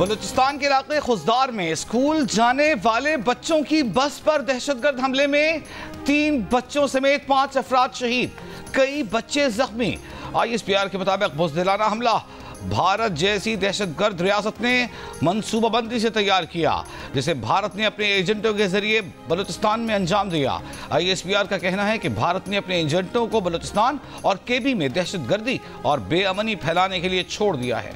बलूचिस्तान के इलाके खुजदार में स्कूल जाने वाले बच्चों की बस पर दहशतगर्द हमले में 3 बच्चों समेत 5 अफराद शहीद, कई बच्चे जख्मी। ISPR के मुताबिक बुज़दिलाना हमला भारत जैसी दहशतगर्द रियासत ने मनसूबाबंदी से तैयार किया, जिसे भारत ने अपने एजेंटों के जरिए बलूचिस्तान में अंजाम दिया। ISPR का कहना है कि भारत ने अपने एजेंटों को बलूचिस्तान और KB में दहशतगर्दी और बेअमनी फैलाने के लिए छोड़ दिया है।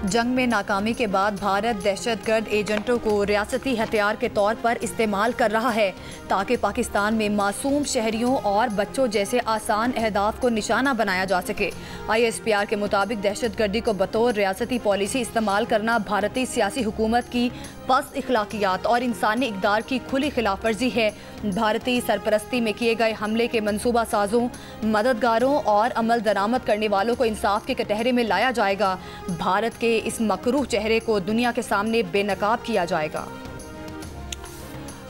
जंग में नाकामी के बाद भारत दहशतगर्द एजेंटों को रियासती हथियार के तौर पर इस्तेमाल कर रहा है ताकि पाकिस्तान में मासूम शहरियों और बच्चों जैसे आसान अहदाफ को निशाना बनाया जा सके। ISPR के मुताबिक दहशतगर्दी को बतौर रियासती पॉलिसी इस्तेमाल करना भारतीय सियासी हुकूमत की पस्त इखलाकियात और इंसानी इक़दार की खुली खिलाफ वर्जी है। भारतीय सरपरस्ती में किए गए हमले के मनसूबा साजों, मददगारों और अमल दरामद करने वालों को इंसाफ के कटहरे में लाया जाएगा। भारत के इस मकरूह चेहरे को दुनिया के सामने बेनकाब किया जाएगा।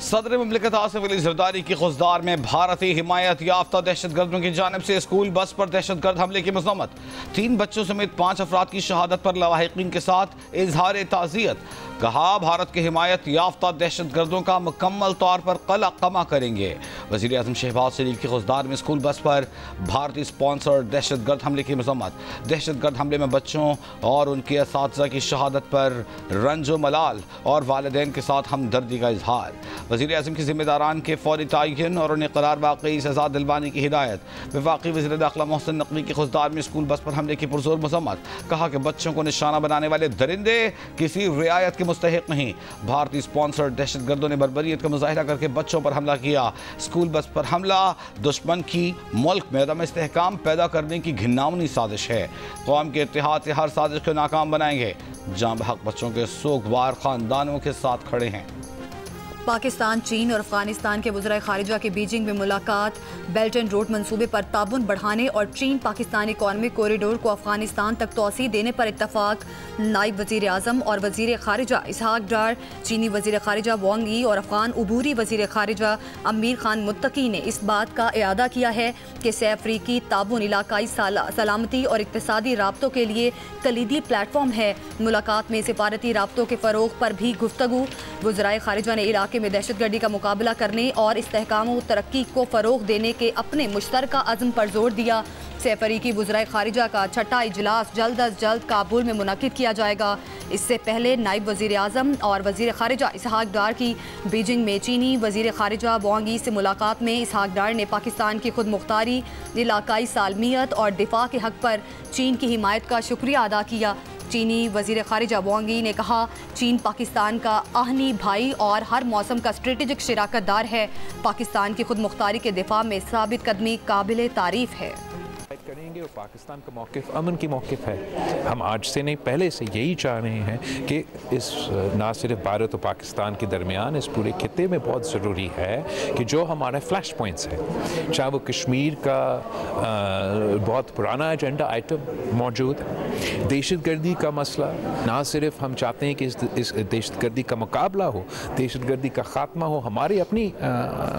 सदर मुमलिकत आसिफ अली ज़रदारी की खुजदार में भारतीय हिमायत याफ्ता दहशतगर्दों की जानिब से स्कूल बस पर दहशतगर्द हमले की मज़म्मत, 3 बच्चों समेत 5 अफराद की शहादत पर लवाहिकीन के साथ इजहार ताज़ियत। कहा, भारत के हिमायत याफ्ता दहशतगर्दों का मुकम्मल तौर पर कला कमा करेंगे। वज़ीर आज़म शहबाज शरीफ की खुजदार में स्कूल बस पर भारतीय स्पॉन्सर दहशतगर्द हमले की मज़म्मत, दहशतगर्द हमले में बच्चों और उनके असातिज़ा की शहादत पर रंजो मलाल और वालिदैन के साथ हमदर्दी का इजहार। वज़ीर आज़म की ज़िम्मेदारान के फौरी तयन और उन्हें करार वाकई सज़ा दिलवाने की हिदायत। वफाकी वज़ीर दाखिला मोहसिन नकवी की खुजदार में स्कूल बस पर हमले की पुरज़ोर मज़म्मत। कहा कि बच्चों को निशाना बनाने वाले दरिंदे किसी रियायत के मुस्तहिक नहीं। भारतीय स्पॉन्सर दहशतगर्दों ने बर्बरियत का मुजाहिरा करके बच्चों पर हमला किया। स्कूल बस पर हमला दुश्मन की मुल्क में अदम इस्तेहकाम पैदा करने की घिनौनी साजिश है। कौम के इत्तेहाद से हर साजिश को नाकाम बनाएंगे। जहाँ बहक बच्चों के सोगवार खानदानों के साथ खड़े हैं। पाकिस्तान, चीन और अफगानिस्तान के वज़ीर ख़ारिजा की बीजिंग में मुलाकात, बेल्ट एंड रोड मंसूबे पर ताउन बढ़ाने और चीन पाकिस्तान इकॉनमिक कॉरिडोर को अफगानिस्तान तक तोसी देने पर इत्तफाक। नायब वज़ीर आज़म और वज़ीर ख़ारिजा इसहाक डार, चीनी वज़ीर ख़ारिजा वांग यी और अफगान उबूरी वज़ीर ख़ारिजा अमीर खान मुत्तकी ने इस बात का इआदा किया है कि सह अफ्रीकी ताउन इलाकाई सलामती और इक़्तिसादी राब्तों के लिए कलीदी प्लेटफॉर्म है। मुलाकात में सिफारती राब्तों के फ़रोग़ पर भी गुफ्तगू। वज़राए ख़ारिजा ने इलाके में दहशतगर्दी का मुकाबला करने और इस्तेहकाम और तरक्की को फ़रोग़ देने के अपने मुश्तरका अज़्म पर जोर दिया। अफ्रीकी वज़राए ख़ारिजा का 6ठा इजलास जल्द अज जल्द काबुल में मुनक़िद किया जाएगा। इससे पहले नायब वज़ीर आज़म और वज़ीर ख़ारिजा इसहाक डार की बीजिंग में चीनी वज़ीर ख़ारिजा वांग यी से मुलाकात में इसहाक डार ने पाकिस्तान की खुद मुख्तारी, इलाकाई सालमियत और दिफा के हक़ पर चीन की हिमायत का शुक्रिया अदा किया। चीनी वज़ीर ख़ारिजा वांग यी ने कहा, चीन पाकिस्तान का आहनी भाई और हर मौसम का स्ट्रेटेजिक शराकतदार है। पाकिस्तान की खुद मुख्तारी के दिफा में साबित कदमी काबिल तारीफ़ है। करेंगे और पाकिस्तान का मौक़िफ़ अमन की मौक़िफ़ है। हम आज से नहीं, पहले से यही चाह रहे हैं कि इस ना सिर्फ भारत और पाकिस्तान के दरमियान इस पूरे खित्ते में बहुत ज़रूरी है कि जो हमारे फ्लैश पॉइंट्स हैं, चाहे वो कश्मीर का बहुत पुराना एजेंडा आइटम मौजूद है, दहशतगर्दी का मसला, ना सिर्फ हम चाहते हैं कि इस दहशतगर्दी का मुकाबला हो, दहशतगर्दी का ख़ात्मा हो हमारी अपनी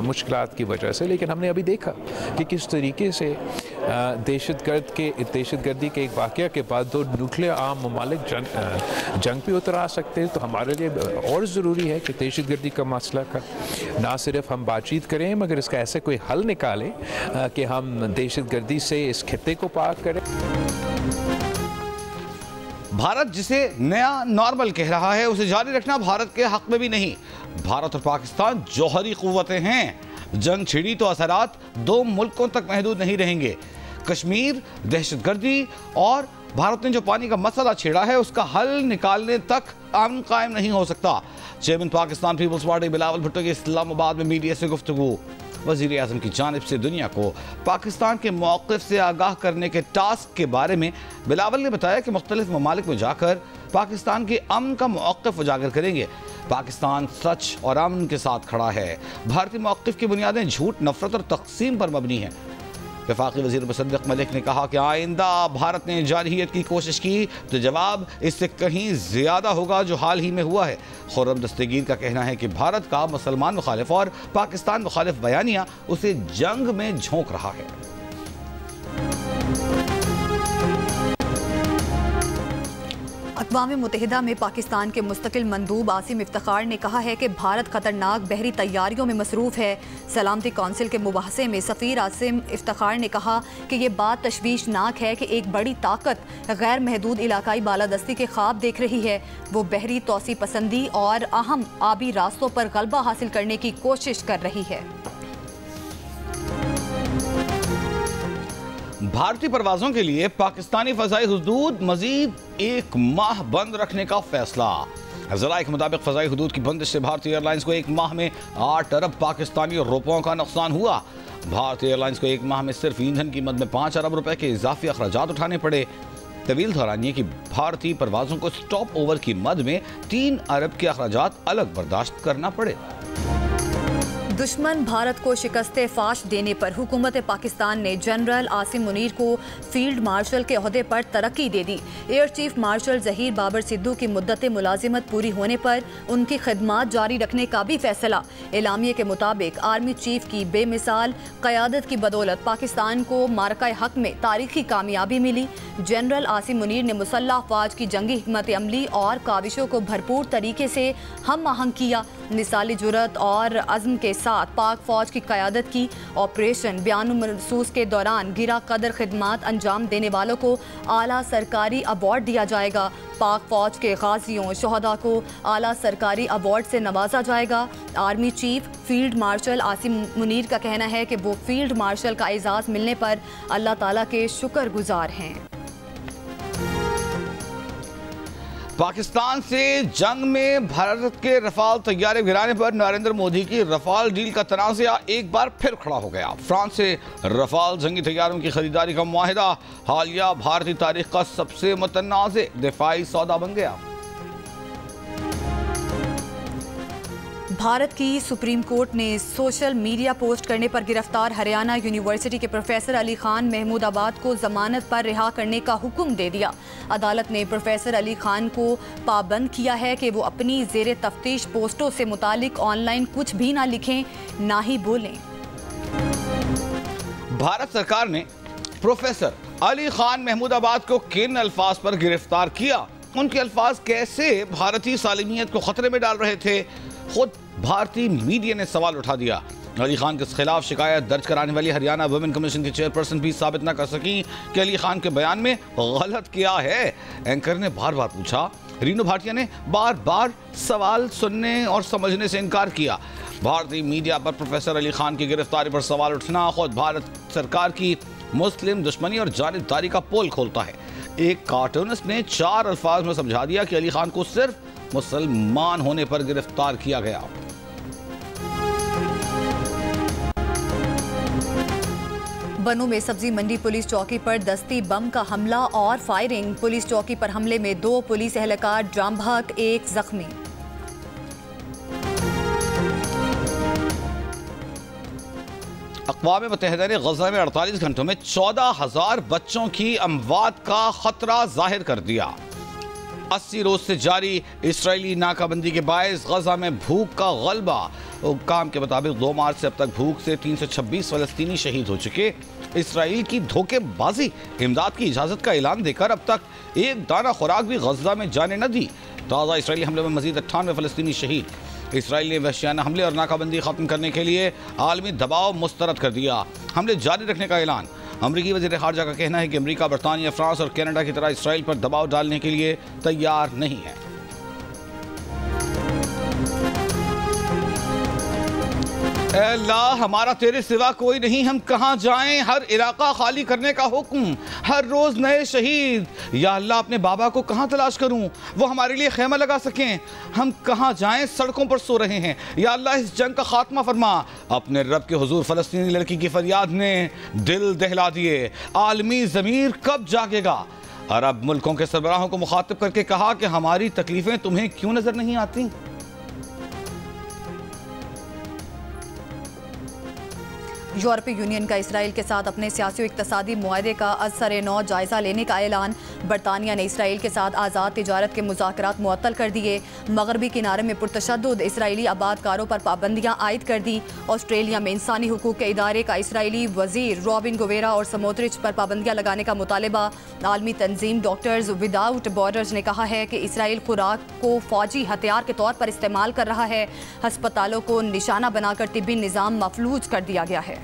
मुश्किलात की वजह से, लेकिन हमने अभी देखा कि किस तरीके से दहशतगर्दी के एक वाक़या के बाद 2 न्यूक्लियर आर्म ममालिक जंग पे उतर आ सकते हैं। तो हमारे लिए और ज़रूरी है कि दहशतगर्दी का मसला का ना सिर्फ हम बातचीत करें मगर इसका ऐसे कोई हल निकालें कि हम दहशतगर्दी से इस खित्ते को पाक करें। भारत जिसे नया नॉर्मल कह रहा है उसे जारी रखना भारत के हक में भी नहीं। भारत और पाकिस्तान जौहरी क़ुव्वतें हैं। जंग छिड़ी तो असरात 2 मुल्कों तक महदूद नहीं रहेंगे। कश्मीर, दहशतगर्दी और भारत ने जो पानी का मसला छेड़ा है उसका हल निकालने तक अमन कायम नहीं हो सकता। Chairman Pakistan peoples party Bilawal Bhutto की इस्लामाबाद में मीडिया से गुफ्तगू। वज़ीर आज़म की जानिब से दुनिया को पाकिस्तान के मौक़िफ़ से आगाह करने के टास्क के बारे में बिलावल ने बताया कि मुख्तलिफ ममालिक में जाकर पाकिस्तान के अमन का मौक़िफ़ उजागर करेंगे। पाकिस्तान सच और अमन के साथ खड़ा है। भारतीय मौक़िफ़ की बुनियादें झूठ, नफ़रत और तक़सीम पर मबनी हैं। वफाकी वज़ीर मुसद्दिक़ मलिक ने कहा कि आइंदा भारत ने जारहियत की कोशिश की तो जवाब इससे कहीं ज़्यादा होगा जो हाल ही में हुआ है। खुर्रम दस्तगीर का कहना है कि भारत का मुसलमान मुखालिफ और पाकिस्तान मुखालिफ बयानिया उसे जंग में झोंक रहा है। अक़वाम मुत्तहिदा में पाकिस्तान के मुस्तकिल मंदूब आसिम इफ्तिखार ने कहा है कि भारत खतरनाक बहरी तैयारियों में मसरूफ़ है। सलामती कौंसिल के मुबाहसे में सफ़ीर आसिम इफ्तिखार ने कहा कि ये बात तशवीशनाक है कि एक बड़ी ताकत गैर महदूद इलाकाई बालादस्ती के ख्वाब देख रही है। वो बहरी तोसी पसंदी और अहम आबी रास्तों पर गलबा हासिल करने की कोशिश कर रही है। भारतीय परवाजों के लिए पाकिस्तानी फ़ज़ाई हुदूद मजीद एक माह बंद रखने का फैसला। ज़राए के मुताबिक फ़ज़ाई हुदूद की बंदिश से भारतीय एयरलाइंस को एक माह में 8 अरब पाकिस्तानी रुपयों का नुकसान हुआ। भारतीय एयरलाइंस को एक माह में सिर्फ ईंधन की कीमत में 5 अरब रुपए के इजाफी अखराजात उठाने पड़े। तवील दौरानिए की भारतीय परवाजों को स्टॉप ओवर की मद में 3 अरब के अखराजात अलग बर्दाश्त करना पड़े। दुश्मन भारत को शिकस्त फाश देने पर हुकूमत पाकिस्तान ने जनरल आसिम मुनीर को फील्ड मार्शल के ओहदे पर तरक्की दे दी। Air chief marshal Zaheer Babar Sidhu की मुद्दत मुलाजिमत पूरी होने पर उनकी खिदमात जारी रखने का भी फैसला। एलामिये के मुताबिक आर्मी चीफ की बेमिसाल क़यादत की बदौलत पाकिस्तान को मारका हक में तारीखी कामयाबी मिली। जनरल आसिम मुनीर ने मुसल्लह अफवाज की जंगी हिकमत अमली और काविशों को भरपूर तरीके से हम आहंग किया। मिसाली जुरत और अज़्म के साथ पाक फौज की क़यादत की। ऑपरेशन बयान महसूस के दौरान गिरा कदर खिदमात अंजाम देने वालों को आला सरकारी अवार्ड दिया जाएगा। पाक फौज के गाजियों शहदा को आला सरकारी अवार्ड से नवाजा जाएगा। Army chief field marshal Asim Munir का कहना है कि वो फील्ड मार्शल का एजाज़ मिलने पर अल्लाह ताला के शुक्रगुजार हैं। पाकिस्तान से जंग में भारत के रफाल तैयारे गिराने पर नरेंद्र मोदी की रफाल डील का तनाज़ा एक बार फिर खड़ा हो गया। फ्रांस से रफाल जंगी तैयारों की खरीदारी का मुआहिदा हालिया भारतीय तारीख का सबसे मुतनाज़े दिफाई सौदा बन गया। भारत की सुप्रीम कोर्ट ने सोशल मीडिया पोस्ट करने पर गिरफ्तार हरियाणा यूनिवर्सिटी के प्रोफेसर अली खान महमूदाबाद को जमानत पर रिहा करने का हुक्म दे दिया। अदालत ने प्रोफेसर अली खान को पाबंद किया है कि वो अपनी ज़ेरे तफ्तीश पोस्टों से मुतालिक ऑनलाइन कुछ भी ना लिखें, ना ही बोलें। भारत सरकार ने प्रोफेसर अली खान महमूदाबाद को किन अल्फाज पर गिरफ्तार किया, उनके अल्फाज कैसे भारतीय सालिमियत को खतरे में डाल रहे थे, खुद भारतीय मीडिया ने सवाल उठा दिया। अली खान के खिलाफ शिकायत दर्ज कराने वाली हरियाणा वुमेन कमीशन की चेयरपर्सन भी साबित न कर सकी कि अली खान के बयान में गलत किया है। एंकर ने बार बार पूछा, रीनू भाटिया ने बार बार सवाल सुनने और समझने से इनकार किया। भारतीय मीडिया पर प्रोफेसर अली खान की गिरफ्तारी पर सवाल उठना खुद भारत सरकार की मुस्लिम दुश्मनी और जानिबदारी का पोल खोलता है। एक कार्टूनिस्ट ने 4 अल्फाज में समझा दिया कि अली खान को सिर्फ मुसलमान होने पर गिरफ्तार किया गया। बनू में सब्जी मंडी पुलिस चौकी पर दस्ती बम का हमला और फायरिंग। पुलिस चौकी पर हमले में 2 पुलिस एहलकार जाम बहक, 1 जख्मी। अक़वाम मुत्तहिदा ने गज़ा में 48 घंटों में 14,000 बच्चों की अमवात का खतरा जाहिर कर दिया। 80 रोज से जारी इसराइली नाकाबंदी के बायस गजा में भूख का गलबा। हुक्काम के मुताबिक 2 मार्च से अब तक भूख से 326 फलस्तीनी शहीद हो चुके। इसराइल की धोखेबाजी इमदाद की इजाज़त का ऐलान देकर अब तक एक दाना खुराक भी गजा में जाने न दी। ताज़ा इसराइली हमले में मजीद 98 फलस्तीनी शहीद। इसराइल ने वहशियाना हमले और नाकाबंदी खत्म करने के लिए आलमी दबाव मुस्तरद कर दिया। हमले जारी रखने का ऐलान। अमरीकी वज़ीर ख़ारजा का कहना है कि अमरीका, बरतानिया, फ्रांस और कनाडा की तरह इसराइल पर दबाव डालने के लिए तैयार नहीं है। अल्लाह हमारा तेरे सिवा कोई नहीं, हम कहाँ जाएं, हर इलाका खाली करने का हुक्म, हर रोज़ नए शहीद। या अल्लाह अपने बाबा को कहाँ तलाश करूं, वो हमारे लिए खेमा लगा सकें, हम कहाँ जाएं, सड़कों पर सो रहे हैं। या अल्लाह इस जंग का खात्मा फरमा। अपने रब के हुजूर फ़लस्तीनी लड़की की फरियाद ने दिल दहला दिए। आलमी ज़मीर कब जागेगा। अरब मुल्कों के सरबराहों को मुखातिब करके कहा कि हमारी तकलीफ़ें तुम्हें क्यों नज़र नहीं आती। यूरोपीय यूनियन का इसराइल के साथ अपने सियासी और इक़्तिसादी मुआहदे का असर-ए-नौ जायजा लेने का ऐलान। बरतानिया ने इसराइल के साथ आज़ाद तिजारत के मुज़ाकरात मुअत्तल कर दिए। मगरबी किनारे में पुरतशद्दुद इसराइली आबादकारों पर पाबंदियाँ आयद कर दी। ऑस्ट्रेलिया में इंसानी हुकूक के इदारे का इसराइली वजीर रॉबिन गुवेरा और समोत्रिच पर पाबंदियाँ लगाने का मुतालबा। आलमी तंजीम डॉक्टर्स विदाउट बॉर्डर्स ने कहा है कि इसराइल खुराक को फौजी हथियार के तौर पर इस्तेमाल कर रहा है। अस्पतालों को निशाना बनाकर तिब्बी निज़ाम मफलूज कर दिया गया है।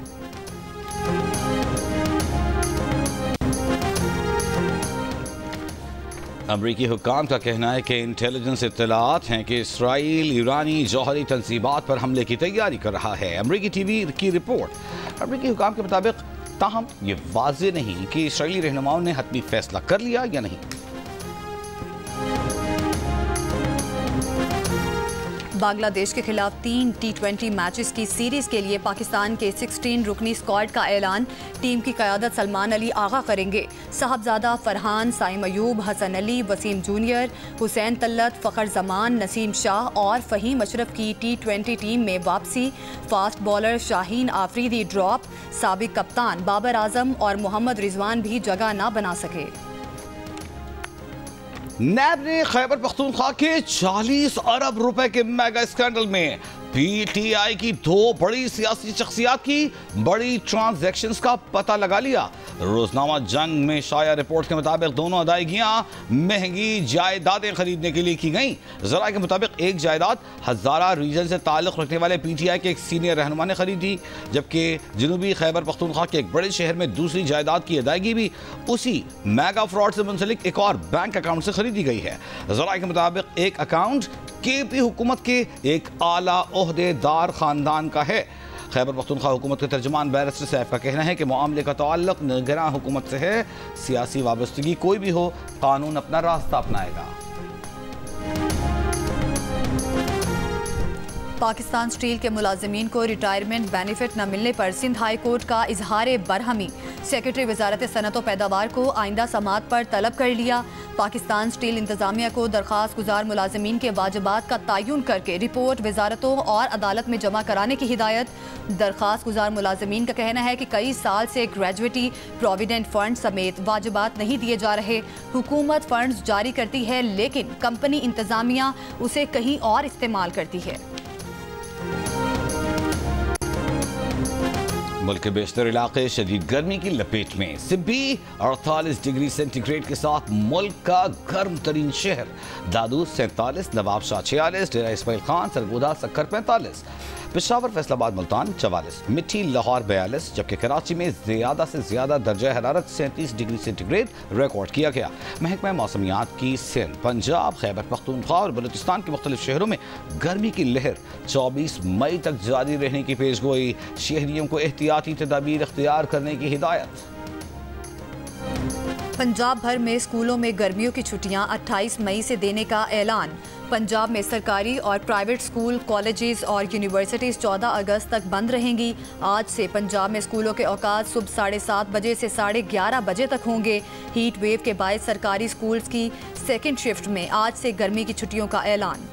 अमरीकी हुक्काम का कहना है कि इंटेलिजेंस इत्तलात हैं कि इसराइल ईरानी जौहरी तंसीबात पर हमले की तैयारी कर रहा है। अमरीकी टीवी की रिपोर्ट। अमरीकी हुक्काम के मुताबिक ताहम ये वाज़ेह नहीं कि इसराइली रहनुमाओं ने हतमी फैसला कर लिया या नहीं। बांग्लादेश के खिलाफ 3 T20 मैचेस की सीरीज के लिए पाकिस्तान के 16 रुकनी स्क्वाड का ऐलान। टीम की क़यादत सलमान अली आगा करेंगे। साहबजादा फरहान, साइम अयूब, हसन अली, वसीम जूनियर, हुसैन तल्लत, फ़खर जमान, नसीम शाह और फ़हीम अशरफ की T20 टीम में वापसी। Fast bowler Shaheen Afridi drop. साबिक कप्तान बाबर आजम और मोहम्मद रिजवान भी जगह न बना सके। नैब ने खैबर पख्तूनख्वा के 40 अरब रुपए के मेगा स्कैंडल में PTI की 2 बड़ी सियासी शख्सियात की बड़ी ट्रांजैक्शंस का पता लगा लिया। रोजनामा जंग में शाया रिपोर्ट के मुताबिक दोनों अदायगियां महंगी जायदादें खरीदने के लिए की गईं। जराए के मुताबिक एक जायदाद हजारा रीजन से ताल्लुक रखने वाले PTI के एक सीनियर रहनुमा ने खरीदी, जबकि जनूबी खैबर पख्तूनख्वा के एक बड़े शहर में दूसरी जायदाद की अदायगी भी उसी मेगा फ्रॉड से मुंसलिक एक और बैंक अकाउंट से खरीदी गई है। जराए के मुताबिक एक अकाउंट KP हुकूमत के एक आला ओहदेदार खानदान का है। खैबर पख्तूनख्वा हुकूमत के तर्जुमान बैरिस्टर सैफ का कहना है कि मामले का ताल्लुक निगरान हुकूमत से है। सियासी वाबस्तगी कोई भी हो, कानून अपना रास्ता अपनाएगा। पाकिस्तान स्टील के मुलाजिमीन को रिटायरमेंट बेनिफिट न मिलने पर सिंध हाई कोर्ट का इजहार बरहमी। सेक्रेटरी वजारत सनत व पैदावार को आइंदा समात पर तलब कर लिया। पाकिस्तान स्टील इंतजामिया को दरख्वास्त गुजार मुलाजिमीन के वाजिबात का तयन करके रिपोर्ट वजारतों और अदालत में जमा कराने की हिदायत। दरख्वास्त गुजार मुलाजिमीन का कहना है कि कई साल से ग्रेजुएटी, प्रोविडेंट फंड समेत वाजिबात नहीं दिए जा रहे। हुकूमत फंड्स जारी करती है लेकिन कंपनी इंतजामिया उसे कहीं और इस्तेमाल करती है। मुल्क के बेशतर इलाके शदीद गर्मी की लपेट में। सिब्बी 48 डिग्री सेंटीग्रेड के साथ मुल्क का गर्म तरीन शहर। दादू 47, नवाबशाह 46, डेरा इस्माइल खान, सरगोदा, सक्कर 45, पेशावर, फैसलाबाद, मुल्तान 44, मिठी, लाहौर 42, जबकि कराची में ज्यादा से ज्यादा दर्जा हरारत 37 डिग्री सेंटीग्रेड रिकॉर्ड किया गया। महकमा मौसमियात की सिंध, पंजाब, खैबर पख्तूनख्वा और बलूचिस्तान के मुख्तलिफ शहरों में गर्मी की लहर 24 मई तक जारी रहने की पेशगोई। शहरियों को एहतियाती तदाबीर इख्तियार करने की हिदायत। पंजाब भर में स्कूलों में गर्मियों की छुट्टियां 28 मई से देने का ऐलान। पंजाब में सरकारी और प्राइवेट स्कूल, कॉलेजेस और यूनिवर्सिटीज़ 14 अगस्त तक बंद रहेंगी। आज से पंजाब में स्कूलों के औकात सुबह 7:30 बजे से 11:30 बजे तक होंगे। हीट वेव के बायस सरकारी स्कूल्स की सेकेंड शिफ्ट में आज से गर्मी की छुट्टियों का ऐलान।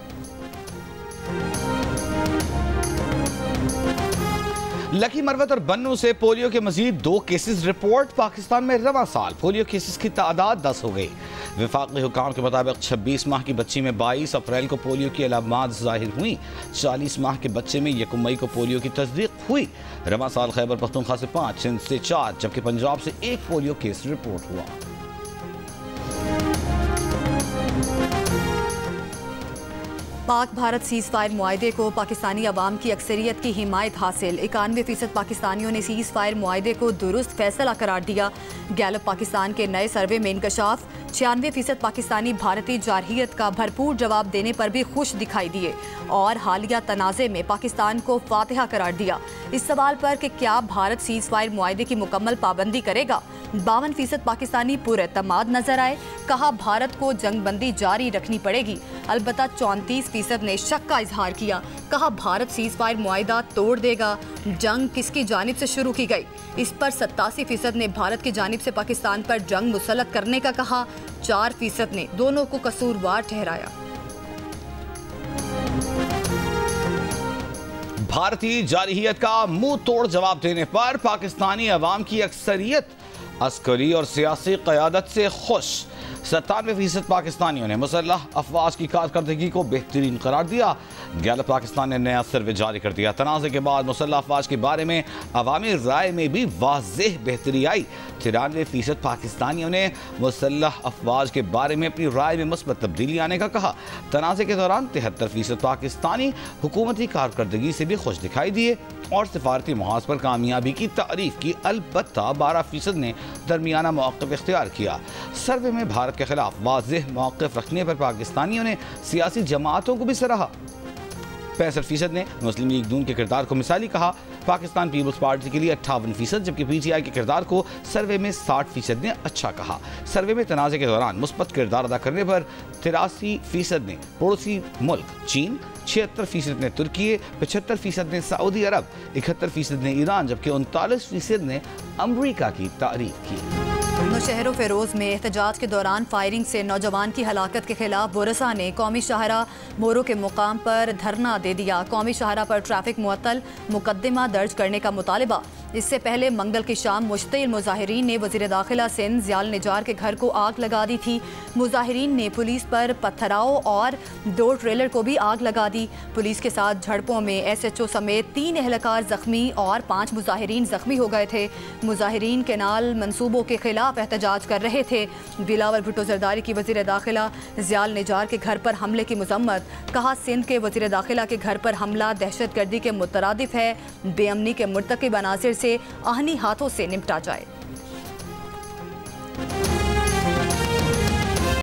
लकी, मरवत और बन्नू से पोलियो के मजीद 2 केसेस रिपोर्ट। पाकिस्तान में रवां साल पोलियो केसेस की तादाद 10 हो गई। वफाकी हुकाम के मुताबिक 26 माह की बच्ची में 22 अप्रैल को पोलियो की अलामात जाहिर हुई। 40 माह के बच्चे में 1 मई को पोलियो की तस्दीक हुई। रवां साल खैबर पख्तूनख्वा से 5, सिंध से 4, जबकि पंजाब से 1 पोलियो केस रिपोर्ट हुआ। पाक भारत सीज़ फायर मुआहदे को पाकिस्तानी अवाम की अक्सरियत की हिमायत हासिल। 91% पाकिस्तानियों ने सीज़ फायर मुआहदे को दुरुस्त फैसला करार दिया। गैलप पाकिस्तान के नए सर्वे में इंकशाफ, 96% पाकिस्तानी भारतीय जारहियत का भरपूर जवाब देने पर भी खुश दिखाई दिए और हालिया तनाज़े में पाकिस्तान को फातिहा करार दिया। इस सवाल पर कि क्या भारत सीज़ फायर मुआहदे की मुकम्मल पाबंदी करेगा, 52% पाकिस्तानी पुरएतमाद नजर आए। कहा भारत को जंगबंदी जारी रखनी पड़ेगी। अलबत्ता 34% ने शक का इजहार किया। कहा भारत सीज़ फायर मुआहदा तोड़ देगा। जंग किसकी जानिब से शुरू की गई, इस पर 87% ने भारत की जानिब से पाकिस्तान पर जंग मुसल्लत करने का कहा। 4% ने दोनों को कसूरवार ठहराया। भारतीय जारहियत का मुंह तोड़ जवाब देने पर पाकिस्तानी अवाम की अक्सरियत अस्करी और सियासी क़यादत से खुश। 97% पाकिस्तानियों ने मुसल्लह अफवाज की कारकर्दगी को बेहतरीन करार दिया। गैलप पाकिस्तान ने नया सर्वे जारी कर दिया। तनाज़े के बाद मुसल्लह अफवाज के बारे में अवामी राय में भी वाज़ेह बेहतरी आई। 93% पाकिस्तानियों ने मुसल्लह अफवाज के बारे में अपनी राय में मुस्बत तब्दीली आने का कहा। तनाज़े के दौरान 73% पाकिस्तानी हुकूमती कारकर्दगी से भी खुश दिखाई दिए और सिफारती मुहाज पर कामयाबी की तारीफ की। अलबत्ता 12% ने दरमियाना मौक़िफ़ इख्तियार किया। सर्वे में भारत के खिलाफ वाज़ेह मौक़िफ़ रखने पर पाकिस्तानियों ने सियासी जमातों को भी सराहा। 65% ने मुस्लिम लीग नून के किरदार को मिसाली कहा। पाकिस्तान पीपल्स पार्टी के लिए 58%, जबकि PTI के किरदार को सर्वे में 60% ने अच्छा कहा। सर्वे में तनाज़े के दौरान मुस्बत किरदार अदा करने पर 83% ने पड़ोसी मुल्क चीन, 76% ने तुर्की, 75% ने सऊदी अरब, 71% ने ईरान, जबकि 39% ने अमरीका की तारीफ की। नौशहर फेरोज में एहतजाज के दौरान फायरिंग से नौजवान की हलाकत के खिलाफ बोरसा ने कौमी शाहरा मोरो के मुकाम पर धरना दे दिया। कौमी शाहरा पर ट्रैफिक मुअत्तल, मुकदमा दर्ज करने का मुतालबा। इससे पहले मंगल की शाम मुश्तिल मुजाहिरीन ने वज़ीर दाखिला सिंध ज़ियाल निजार के घर को आग लगा दी थी। मुजाहिरीन ने पुलिस पर पत्थराव और 2 ट्रेलर को भी आग लगा दी। पुलिस के साथ झड़पों में SHO समेत 3 एहलकार जख्मी और 5 मुजाहिरीन जख्मी हो गए थे। मुजाहिरीन केनाल मंसूबों के खिलाफ एहतजाज कर रहे थे। बिलावल भुट्टो जरदारी की वज़ीर दाखिला ज़ियाल निजार के घर पर हमले की मजम्मत। कहा, सिंध के वज़ीर दाखिला के घर पर हमला दहशत गर्दी के मुतरादिफ है। बेअमनी के मुर्तकिब अनासिर से आहनी हाथों से निपटा जाए।